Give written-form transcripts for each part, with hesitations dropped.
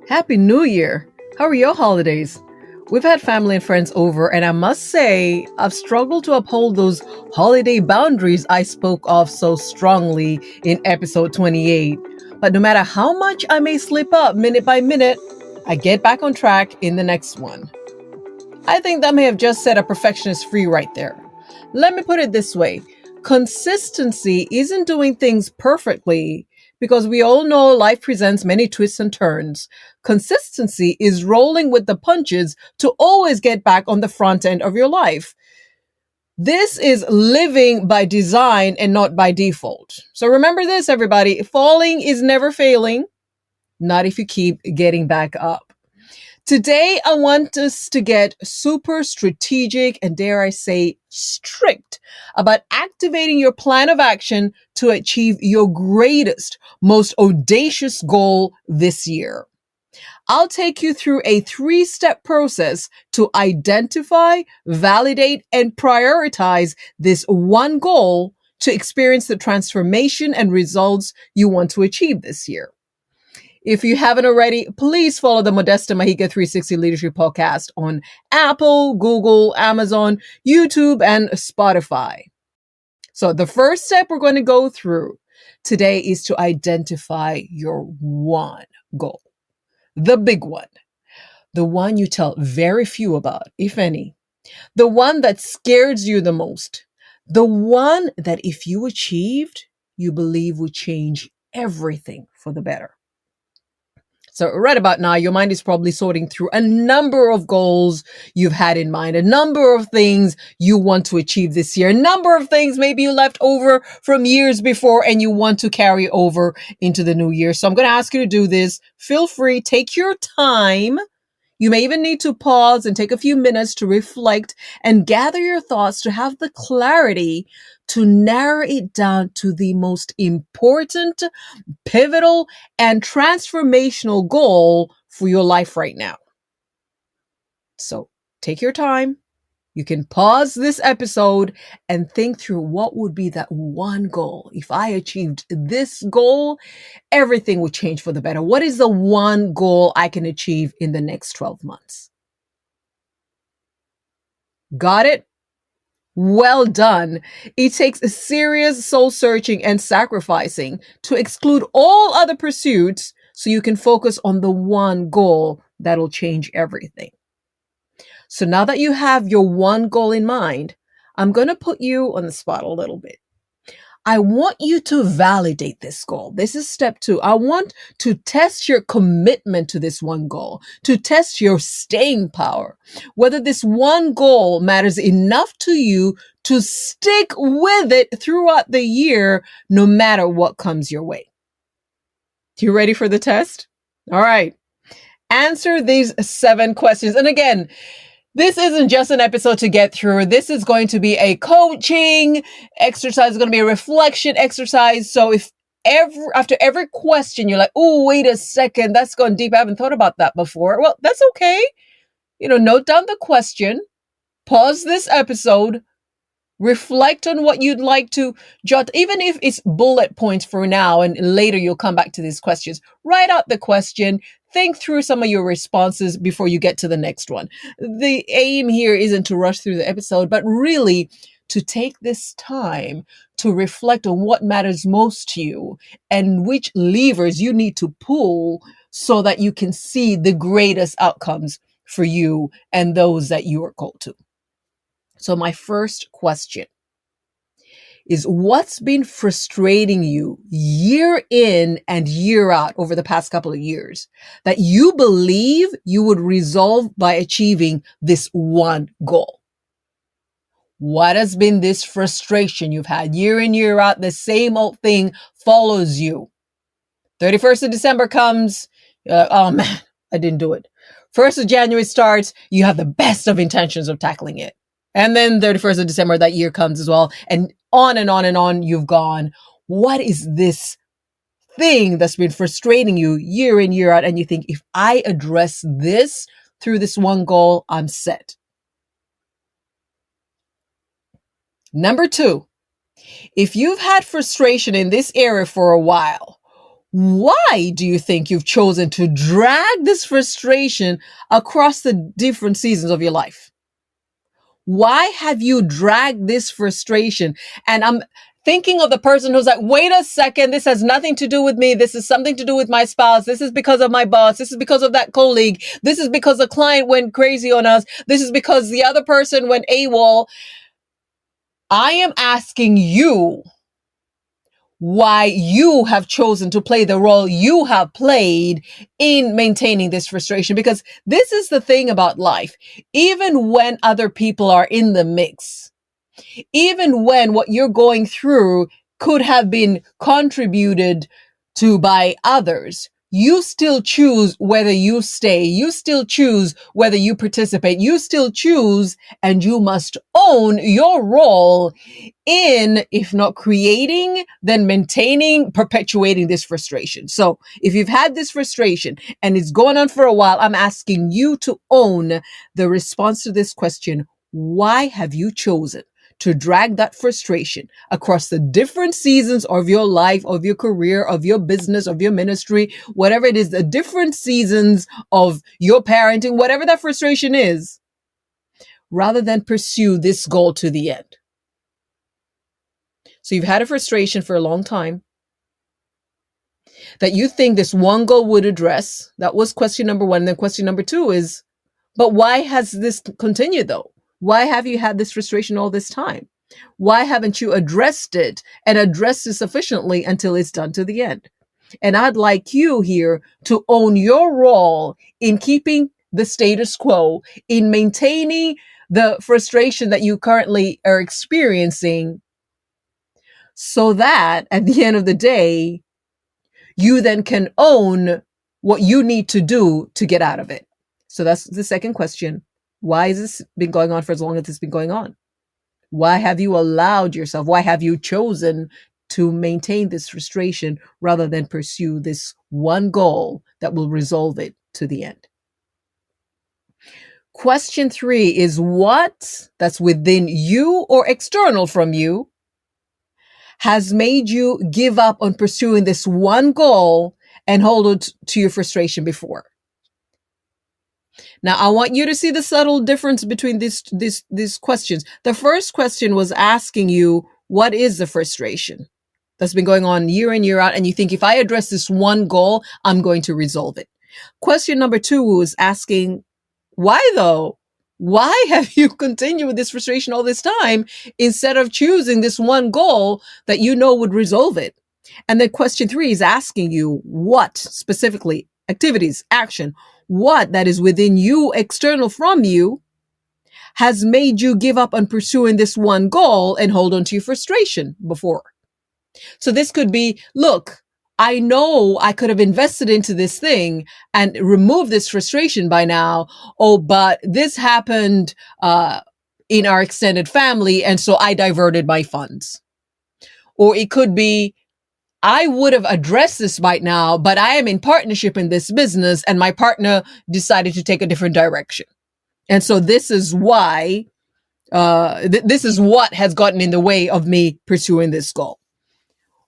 Happy New Year! How are your holidays? We've had family and friends over, and I must say, I've struggled to uphold those holiday boundaries I spoke of so strongly in episode 28. But no matter how much I may slip up minute by minute, I get back on track in the next one. I think that may have just set a perfectionist free right there. Let me put it this way: consistency isn't doing things perfectly, because we all know life presents many twists and turns. Consistency is rolling with the punches to always get back on the front end of your life. This is living by design and not by default. So remember this, everybody: falling is never failing, not if you keep getting back up. Today, I want us to get super strategic and, dare I say, strict about activating your plan of action to achieve your greatest, most audacious goal this year. I'll take you through a 3-step process to identify, validate, and prioritize this one goal to experience the transformation and results you want to achieve this year. If you haven't already, please follow the Modesta Mahiga 360 Leadership Podcast on Apple, Google, Amazon, YouTube, and Spotify. So the first step we're going to go through today is to identify your one goal, the big one, the one you tell very few about, if any, the one that scares you the most, the one that if you achieved, you believe would change everything for the better. So right about now, your mind is probably sorting through a number of goals you've had in mind, a number of things you want to achieve this year, a number of things maybe you left over from years before and you want to carry over into the new year. So I'm going to ask you to do this. Feel free, take your time. You may even need to pause and take a few minutes to reflect and gather your thoughts to have the clarity to narrow it down to the most important, pivotal, and transformational goal for your life right now. So take your time. You can pause this episode and think through what would be that one goal. If I achieved this goal, everything would change for the better. What is the one goal I can achieve in the next 12 months? Got it? Well done. It takes a serious soul searching and sacrificing to exclude all other pursuits so you can focus on the one goal that'll change everything. So now that you have your one goal in mind, I'm going to put you on the spot a little bit. I want you to validate this goal. This is step 2. I want to test your commitment to this one goal, to test your staying power, whether this one goal matters enough to you to stick with it throughout the year, no matter what comes your way. You ready for the test? All right. Answer these 7 questions. And again, this isn't just an episode to get through. This is going to be a coaching exercise. It's going to be a reflection exercise. So if after every question, you're like, oh, wait a second, that's gone deep. I haven't thought about that before. Well, that's okay. Note down the question, pause this episode, reflect on what you'd like to jot, even if it's bullet points for now, and later you'll come back to these questions. Write out the question, think through some of your responses before you get to the next one. The aim here isn't to rush through the episode, but really to take this time to reflect on what matters most to you and which levers you need to pull so that you can see the greatest outcomes for you and those that you are called to. So my first question is, what's been frustrating you year in and year out over the past couple of years that you believe you would resolve by achieving this one goal? What has been this frustration you've had year in, year out? The same old thing follows you. 31st of December comes, oh man, I didn't do it. 1st of January starts, you have the best of intentions of tackling it. And then 31st of December, that year comes as well. And on and on and on you've gone. What is this thing that's been frustrating you year in, year out? And you think, if I address this through this one goal, I'm set. Number 2, if you've had frustration in this area for a while, Why do you think you've chosen to drag this frustration across the different seasons of your life? Why have you dragged this frustration? And I'm thinking of the person who's like, wait a second, this has nothing to do with me. This is something to do with my spouse. This is because of my boss. This is because of that colleague. This is because the client went crazy on us. This is because the other person went AWOL. I am asking you why you have chosen to play the role you have played in maintaining this frustration. Because this is the thing about life. Even when other people are in the mix, even when what you're going through could have been contributed to by others, you still choose whether you stay. You still choose whether you participate. You still choose, and you must own your role in, if not creating, then maintaining, perpetuating this frustration. So if you've had this frustration and it's going on for a while, I'm asking you to own the response to this question. Why have you chosen to drag that frustration across the different seasons of your life, of your career, of your business, of your ministry, whatever it is, the different seasons of your parenting, whatever that frustration is, rather than pursue this goal to the end? So you've had a frustration for a long time that you think this one goal would address. That was question number one. And then question number two is, but why has this continued though? Why have you had this frustration all this time? Why haven't you addressed it and addressed it sufficiently until it's done to the end? And I'd like you here to own your role in keeping the status quo, in maintaining the frustration that you currently are experiencing, so that at the end of the day, you then can own what you need to do to get out of it. So that's the second question. Why has this been going on for as long as it's been going on? Why have you allowed yourself, why have you chosen to maintain this frustration rather than pursue this one goal that will resolve it to the end? Question three is, what that's within you or external from you has made you give up on pursuing this one goal and hold on to your frustration before? Now, I want you to see the subtle difference between these questions. The first question was asking you, what is the frustration that's been going on year in, year out? And you think, if I address this one goal, I'm going to resolve it. Question number two was asking, why though? Why have you continued with this frustration all this time instead of choosing this one goal that you know would resolve it? And then question three is asking you, what specifically, activities, action, what that is within you, external from you, has made you give up on pursuing this one goal and hold on to your frustration before? So this could be, look, I know I could have invested into this thing and removed this frustration by now. Oh, but this happened in our extended family, and so I diverted my funds. Or it could be, I would have addressed this by now, but I am in partnership in this business and my partner decided to take a different direction. And so this is why, this is what has gotten in the way of me pursuing this goal.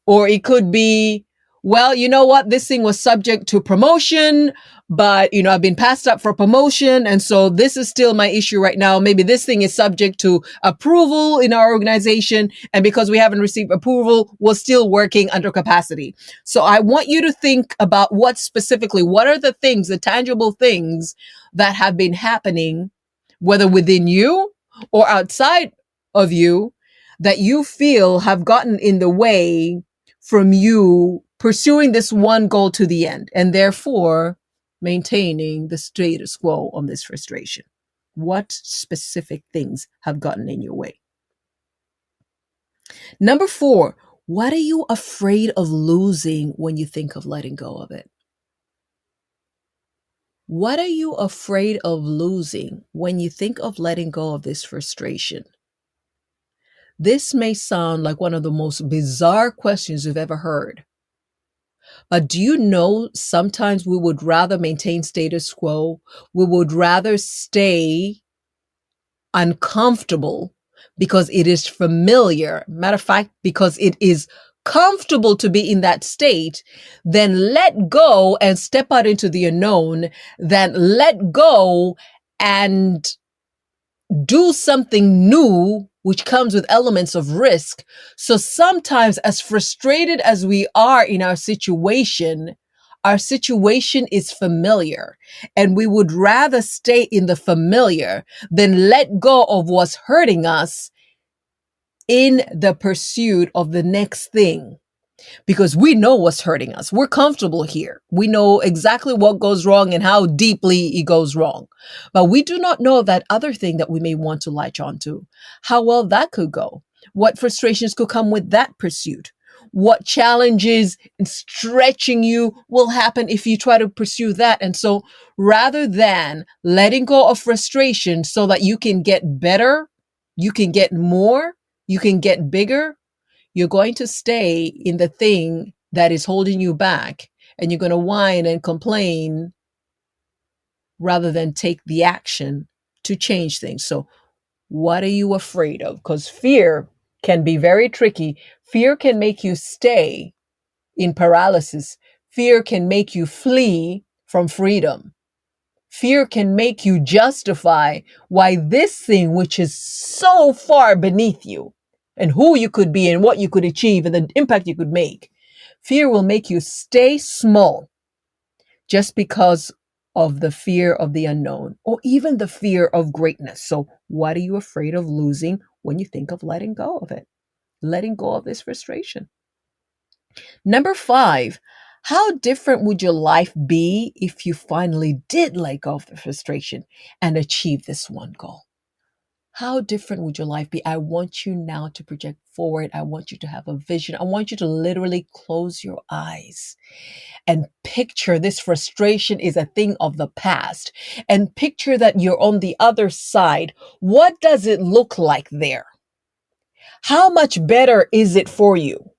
Or it could be, well, you know what? This thing was subject to promotion, but, I've been passed up for promotion. And so this is still my issue right now. Maybe this thing is subject to approval in our organization. And because we haven't received approval, we're still working under capacity. So I want you to think about what are the things, the tangible things that have been happening, whether within you or outside of you, that you feel have gotten in the way from you pursuing this one goal to the end, and therefore maintaining the status quo on this frustration. What specific things have gotten in your way? Number four, what are you afraid of losing when you think of letting go of it? What are you afraid of losing when you think of letting go of this frustration? This may sound like one of the most bizarre questions you've ever heard. But do you know sometimes we would rather maintain status quo? We would rather stay uncomfortable because it is familiar. Matter of fact, because it is comfortable to be in that state, then let go and step out into the unknown, then let go and do something new, which comes with elements of risk. So sometimes, as frustrated as we are in our situation is familiar, and we would rather stay in the familiar than let go of what's hurting us in the pursuit of the next thing. Because we know what's hurting us. We're comfortable here. We know exactly what goes wrong and how deeply it goes wrong. But we do not know that other thing that we may want to latch onto, how well that could go, what frustrations could come with that pursuit, what challenges and stretching you will happen if you try to pursue that. And so rather than letting go of frustration so that you can get better, you can get more, you can get bigger, you're going to stay in the thing that is holding you back, and you're going to whine and complain rather than take the action to change things. So what are you afraid of? Because fear can be very tricky. Fear can make you stay in paralysis. Fear can make you flee from freedom. Fear can make you justify why this thing, which is so far beneath you, and who you could be and what you could achieve and the impact you could make. Fear will make you stay small just because of the fear of the unknown or even the fear of greatness. So what are you afraid of losing when you think of letting go of it? Letting go of this frustration. Number 5, how different would your life be if you finally did let go of the frustration and achieve this one goal? How different would your life be? I want you now to project forward. I want you to have a vision. I want you to literally close your eyes and picture this frustration is a thing of the past, and picture that you're on the other side. What does it look like there? How much better is it for you?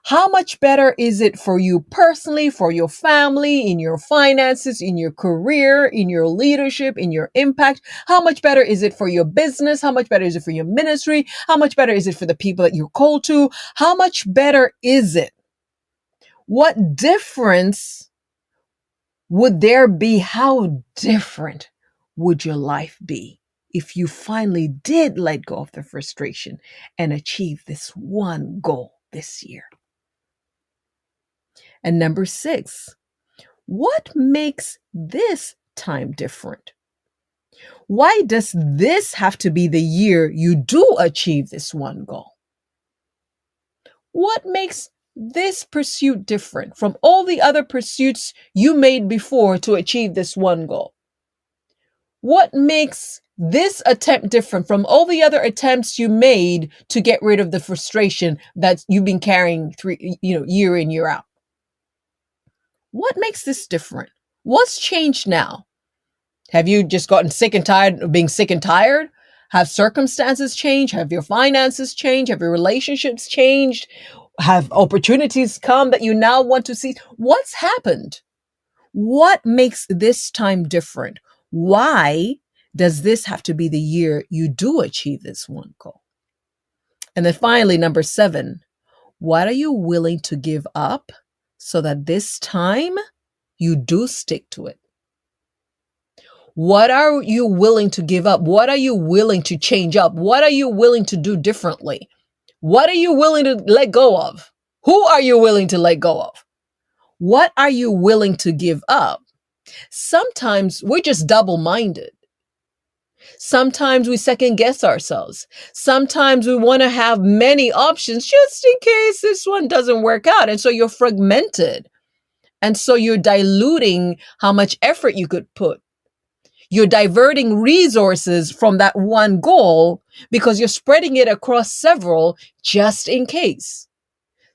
How much better is it for you personally, for your family, in your finances, in your career, in your leadership, in your impact? How much better is it for your business? How much better is it for your ministry? How much better is it for the people that you're called to? How much better is it? What difference would there be? How different would your life be if you finally did let go of the frustration and achieve this one goal this year? And number 6, what makes this time different? Why does this have to be the year you do achieve this one goal? What makes this pursuit different from all the other pursuits you made before to achieve this one goal? What makes this attempt different from all the other attempts you made to get rid of the frustration that you've been carrying year in, year out? What makes this different? What's changed now? Have you just gotten sick and tired of being sick and tired? Have circumstances changed? Have your finances changed? Have your relationships changed? Have opportunities come that you now want to see? What's happened? What makes this time different? Why does this have to be the year you do achieve this one goal? And then finally, number 7, what are you willing to give up so that this time you do stick to it? What are you willing to give up? What are you willing to change up? What are you willing to do differently? What are you willing to let go of? Who are you willing to let go of? What are you willing to give up? Sometimes we're just double-minded. Sometimes we second guess ourselves. Sometimes we want to have many options just in case this one doesn't work out. And so you're fragmented. And so you're diluting how much effort you could put. You're diverting resources from that one goal because you're spreading it across several just in case.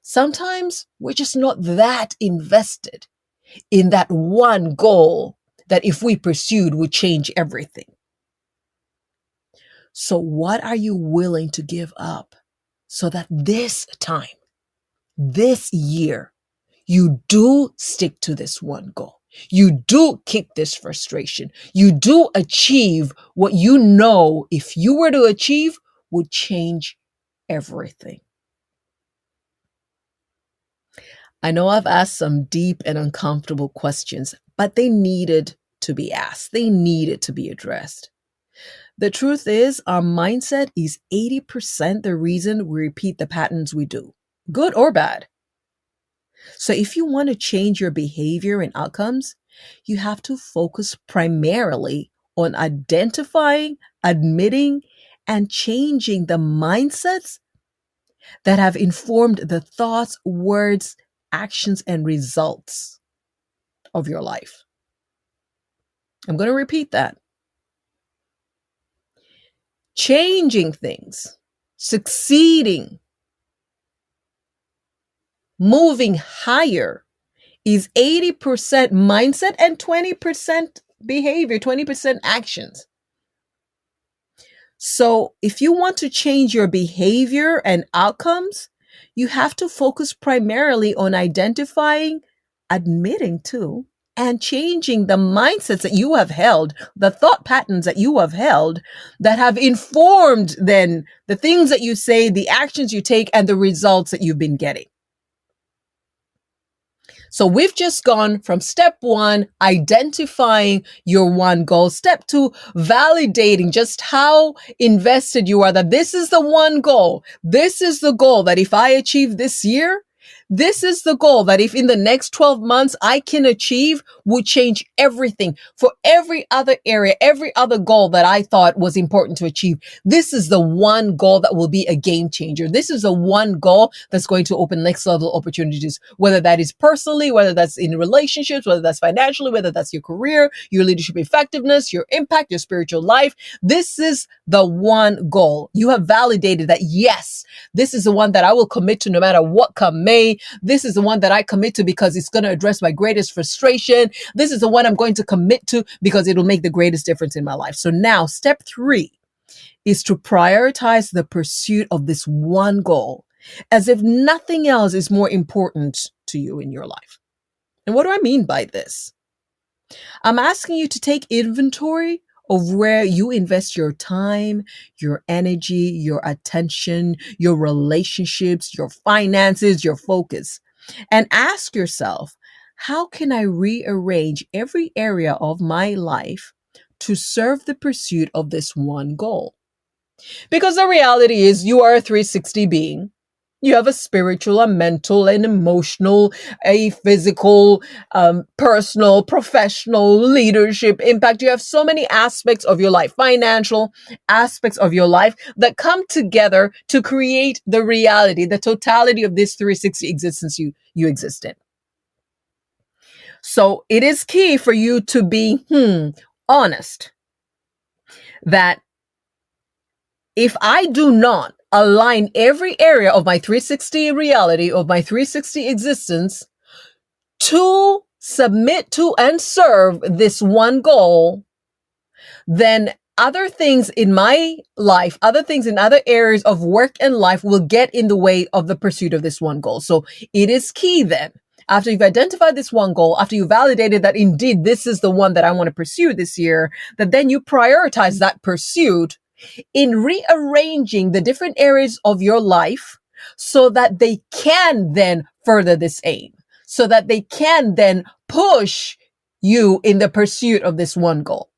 Sometimes we're just not that invested in that one goal that if we pursued would change everything. So what are you willing to give up so that this time, this year, you do stick to this one goal? You do kick this frustration. You do achieve what you know if you were to achieve would change everything. I know I've asked some deep and uncomfortable questions, but they needed to be asked. They needed to be addressed. The truth is, our mindset is 80% the reason we repeat the patterns we do, good or bad. So, if you want to change your behavior and outcomes, you have to focus primarily on identifying, admitting, and changing the mindsets that have informed the thoughts, words, actions, and results of your life. I'm going to repeat that. Changing things, succeeding, moving higher is 80% mindset and 20% behavior, 20% actions. So, if you want to change your behavior and outcomes, you have to focus primarily on identifying, admitting to, and changing the mindsets that you have held, the thought patterns that you have held that have informed then the things that you say, the actions you take, and the results that you've been getting. So we've just gone from step one, identifying your one goal, step two, validating just how invested you are that this is the one goal. This is the goal that if I achieve this year, this is the goal that if in the next 12 months I can achieve, would change everything for every other area, every other goal that I thought was important to achieve. This is the one goal that will be a game changer. This is the one goal that's going to open next level opportunities, whether that is personally, whether that's in relationships, whether that's financially, whether that's your career, your leadership effectiveness, your impact, your spiritual life. This is the one goal. You have validated that, yes, this is the one that I will commit to no matter what come may. This is the one that I commit to because it's going to address my greatest frustration. This is the one I'm going to commit to because it'll make the greatest difference in my life. So now step three is to prioritize the pursuit of this one goal as if nothing else is more important to you in your life. And what do I mean by this? I'm asking you to take inventory of where you invest your time, your energy, your attention, your relationships, your finances, your focus, and ask yourself, how can I rearrange every area of my life to serve the pursuit of this one goal? Because the reality is, you are a 360 being. You have a spiritual, a mental, an emotional, a physical, personal, professional, leadership, impact. You have so many aspects of your life, financial aspects of your life that come together to create the reality, the totality of this 360 existence you exist in. So it is key for you to be honest that if I do not align every area of my 360 reality, of my 360 existence to submit to and serve this one goal, then other things in my life, other things in other areas of work and life will get in the way of the pursuit of this one goal. So it is key then, after you've identified this one goal, after you validated that indeed this is the one that I want to pursue this year, that then you prioritize that pursuit in rearranging the different areas of your life so that they can then further this aim, so that they can then push you in the pursuit of this one goal.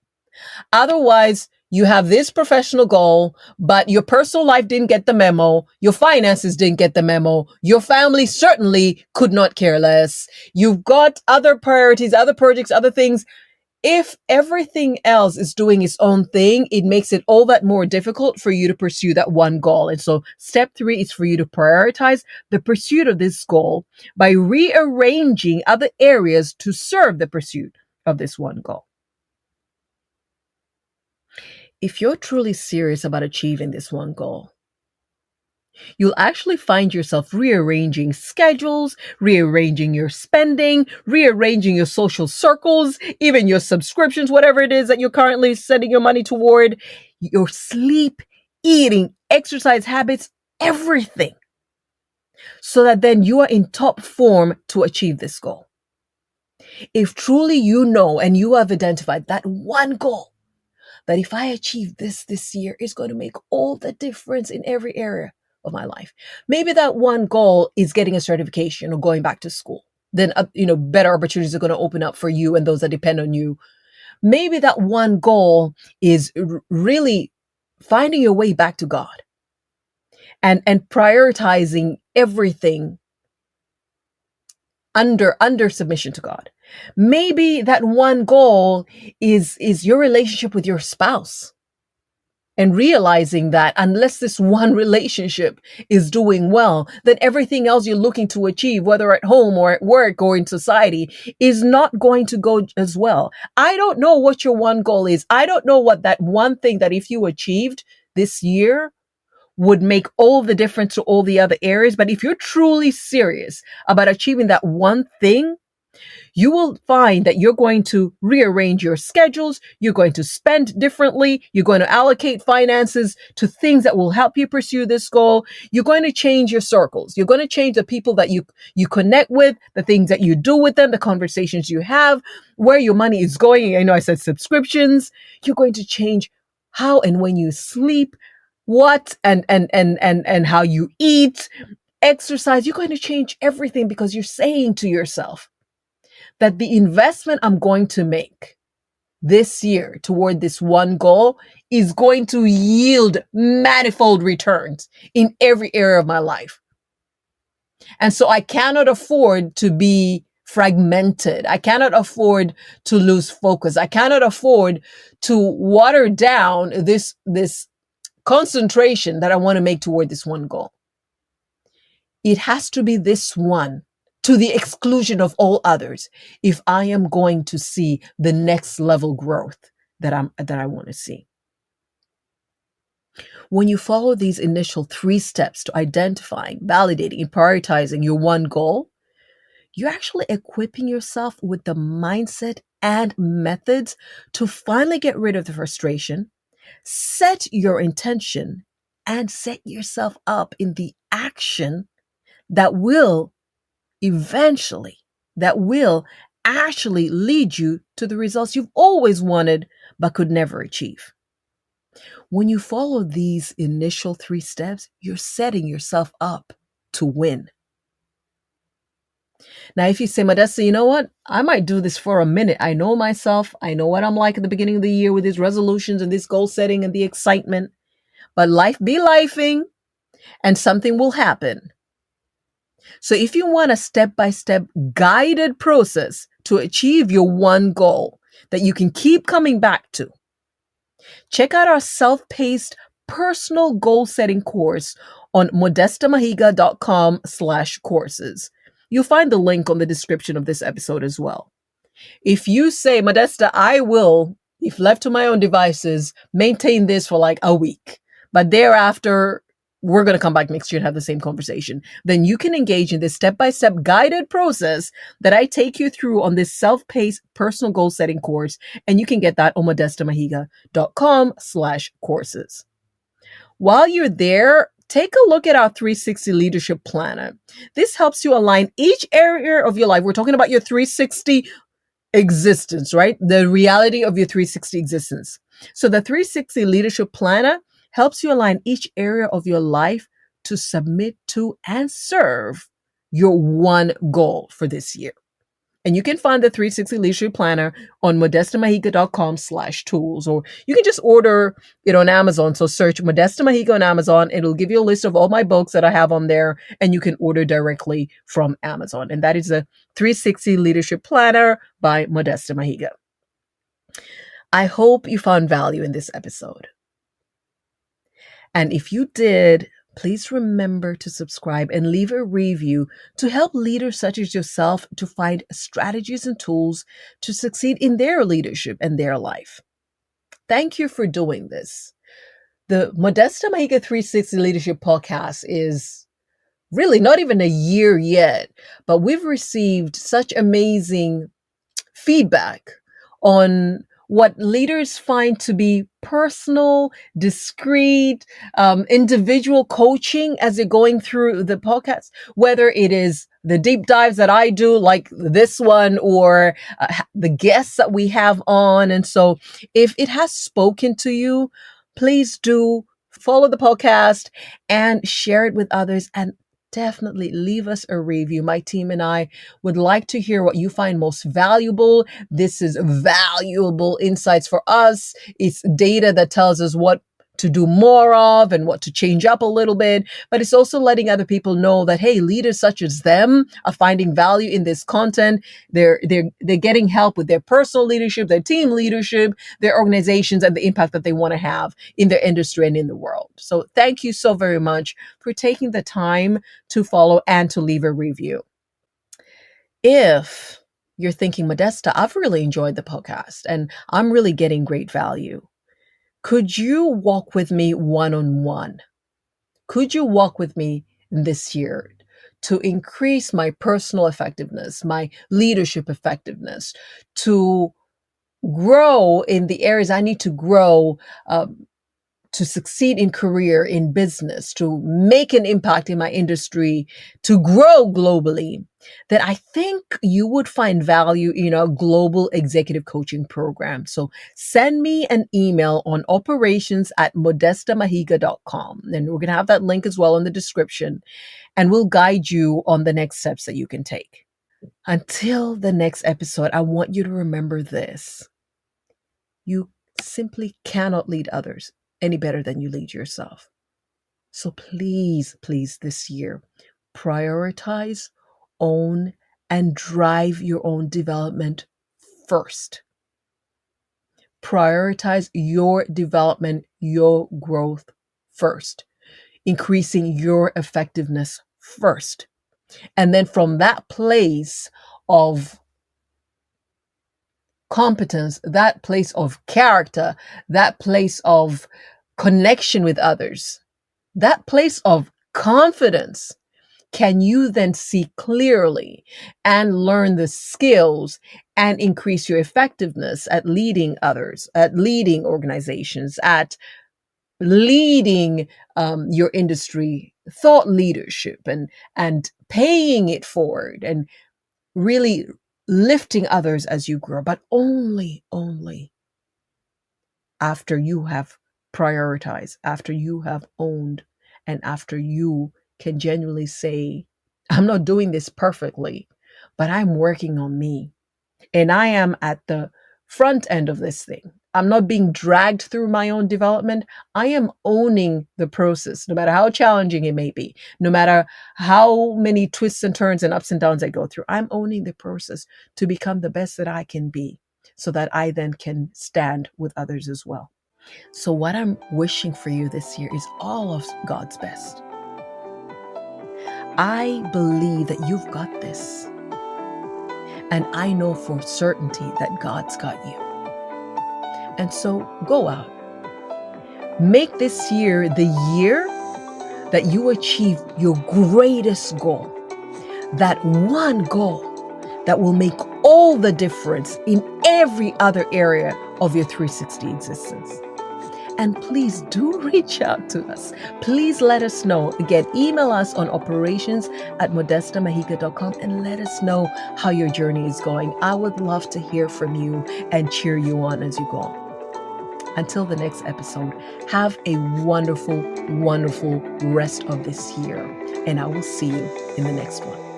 Otherwise, you have this professional goal, but your personal life didn't get the memo. Your finances didn't get the memo. Your family certainly could not care less. You've got other priorities, other projects, other things. If everything else is doing its own thing, it makes it all that more difficult for you to pursue that one goal. And so step three is for you to prioritize the pursuit of this goal by rearranging other areas to serve the pursuit of this one goal. If you're truly serious about achieving this one goal, you'll actually find yourself rearranging schedules, rearranging your spending, rearranging your social circles, even your subscriptions, whatever it is that you're currently sending your money toward, your sleep, eating, exercise habits, everything, so that then you are in top form to achieve this goal. If truly you know and you have identified that one goal, that if I achieve this year, it's going to make all the difference in every area. of my life. Maybe that one goal is getting a certification or going back to school. Then, better opportunities are going to open up for you and those that depend on you. Maybe that one goal is really finding your way back to God and prioritizing everything under submission to God. Maybe that one goal is your relationship with your spouse, and realizing that unless this one relationship is doing well, then everything else you're looking to achieve, whether at home or at work or in society, is not going to go as well. I don't know what your one goal is. I don't know what that one thing that if you achieved this year would make all the difference to all the other areas. But if you're truly serious about achieving that one thing, you will find that you're going to rearrange your schedules. You're going to spend differently. You're going to allocate finances to things that will help you pursue this goal. You're going to change your circles. You're going to change the people that you connect with, the things that you do with them, the conversations you have, where your money is going. I know I said subscriptions. You're going to change how and when you sleep, what and how you eat, exercise. You're going to change everything because you're saying to yourself that the investment I'm going to make this year toward this one goal is going to yield manifold returns in every area of my life. And so I cannot afford to be fragmented. I cannot afford to lose focus. I cannot afford to water down this concentration that I want to make toward this one goal. It has to be this one to the exclusion of all others if I am going to see the next level growth that I want to see. When you follow these initial 3 steps to identifying, validating, and prioritizing your one goal, you're actually equipping yourself with the mindset and methods to finally get rid of the frustration, set your intention, and set yourself up in the action that will actually lead you to the results you've always wanted but could never achieve. When you follow these initial 3 steps, you're setting yourself up to win. Now, if you say, Modesta, you know what? I might do this for a minute. I know myself. I know what I'm like at the beginning of the year with these resolutions and this goal setting and the excitement. But life be lifing and something will happen. So if you want a step-by-step guided process to achieve your one goal that you can keep coming back to, check out our self-paced personal goal setting course on modestamahiga.com/courses. You'll find the link on the description of this episode as well. If you say, Modesta, I will, if left to my own devices, maintain this for like a week, but thereafter, we're going to come back next year and have the same conversation, then you can engage in this step-by-step guided process that I take you through on this self-paced personal goal setting course. And you can get that on modestamahiga.com/courses. While you're there, take a look at our 360 Leadership Planner. This helps you align each area of your life. We're talking about your 360 existence, right? The reality of your 360 existence. So the 360 Leadership Planner helps you align each area of your life to submit to and serve your one goal for this year. And you can find the 360 Leadership Planner on modestamahiga.com/tools, or you can just order it on Amazon. So search Modesta Mahiga on Amazon. It'll give you a list of all my books that I have on there, and you can order directly from Amazon. And that is the 360 Leadership Planner by Modesta Mahiga. I hope you found value in this episode. And if you did, please remember to subscribe and leave a review to help leaders such as yourself to find strategies and tools to succeed in their leadership and their life. Thank you for doing this. The Modesta Mahiga 360 Leadership Podcast is really not even a year yet, but we've received such amazing feedback on what leaders find to be personal, discreet, individual coaching as they're going through the podcast, whether it is the deep dives that I do, like this one, or the guests that we have on. And so if it has spoken to you, please do follow the podcast and share it with others, and definitely leave us a review. My team and I would like to hear what you find most valuable. This is valuable insights for us. It's data that tells us what to do more of and what to change up a little bit, but it's also letting other people know that, hey, leaders such as them are finding value in this content. They're getting help with their personal leadership, their team leadership, their organizations, and the impact that they want to have in their industry and in the world. So thank you so very much for taking the time to follow and to leave a review. If you're thinking, Modesta, I've really enjoyed the podcast and I'm really getting great value, could you walk with me one-on-one? Could you walk with me this year to increase my personal effectiveness, my leadership effectiveness, to grow in the areas I need to grow, to succeed in career, in business, to make an impact in my industry, to grow globally, that I think you would find value in a global executive coaching program. So send me an email on operations@modestamahiga.com. And we're going to have that link as well in the description. And we'll guide you on the next steps that you can take. Until the next episode, I want you to remember this. You simply cannot lead others any better than you lead yourself. So please, please, this year, prioritize, own, and drive your own development first. Prioritize your development, your growth first, increasing your effectiveness first. And then from that place of competence, that place of character, that place of connection with others, that place of confidence, can you then see clearly and learn the skills and increase your effectiveness at leading others, at leading organizations, at leading your industry, thought leadership, and paying it forward and really lifting others as you grow, but only after you have prioritized, after you have owned, and after you can genuinely say, I'm not doing this perfectly, but I'm working on me. And I am at the front end of this thing. I'm not being dragged through my own development. I am owning the process, no matter how challenging it may be, no matter how many twists and turns and ups and downs I go through. I'm owning the process to become the best that I can be so that I then can stand with others as well. So what I'm wishing for you this year is all of God's best. I believe that you've got this. And I know for certainty that God's got you. And so go out. Make this year the year that you achieve your greatest goal. That one goal that will make all the difference in every other area of your 360 existence. And please do reach out to us. Please let us know. Again, email us on operations@modestamahiga.com and let us know how your journey is going. I would love to hear from you and cheer you on as you go on. Until the next episode, have a wonderful, wonderful rest of this year. And I will see you in the next one.